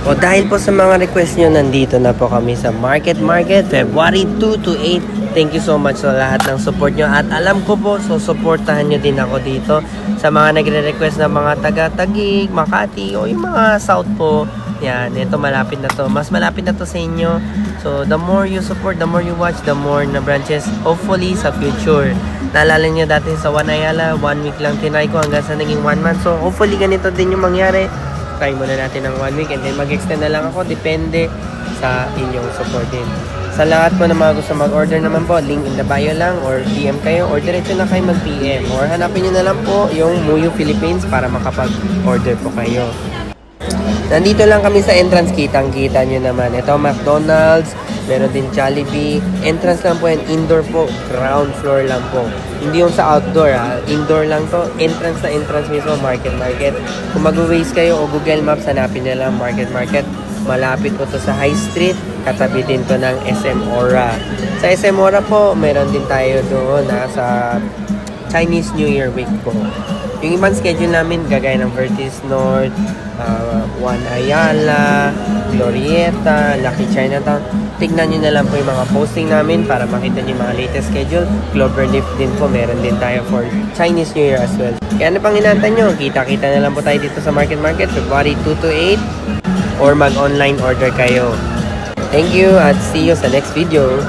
O dahil po sa mga request nyo, nandito na po kami sa Market, February 2 to 8. Thank you so much sa lahat ng support nyo. At alam ko po, so supportahan nyo din ako dito sa mga nagre-request na mga taga-Taguig, Makati, o yung mga South po. Yan, ito malapit na to. Mas malapit na to sa inyo. So, the more you support, the more you watch, the more na branches, hopefully, sa future. Naalala nyo dati sa One Ayala, 1 week lang tinry ko hanggang sa naging 1 month. So, hopefully, ganito din yung mangyari. Try muna natin ng 1 week and then mag-extend na lang ako. Depende sa inyong support din. Sa lahat po na mga gusto mag-order naman po, link in the bio lang or DM kayo or diretso na kayo mag-PM or hanapin nyo na lang po yung Muyu Philippines para makapag-order po kayo. Nandito lang kami sa entrance, kitang-kita nyo naman. Ito, McDonald's, meron din Jollibee. Entrance lang po yan, indoor po, ground floor lang po. Hindi yung sa outdoor ha, indoor lang to. Entrance na entrance mismo, market. Kung mag-Waze kayo o Google Maps, hanapin nyo lang market. Malapit po to sa High Street, katabi din to ng SM Aura. Sa SM Aura po, meron din tayo doon sa Chinese New Year week po. Yung ibang schedule namin, gagaya ng Vertis North, One Ayala, Glorieta, Lucky Chinatown. Tignan nyo na lang po yung mga posting namin para makita nyo yung mga latest schedule. Cloverleaf din po, meron din tayo for Chinese New Year as well. Kaya ano pang inaantay nyo? Kita-kita na lang po tayo dito sa Market, February 2 to 8 or mag-online order kayo. Thank you at see you sa next video.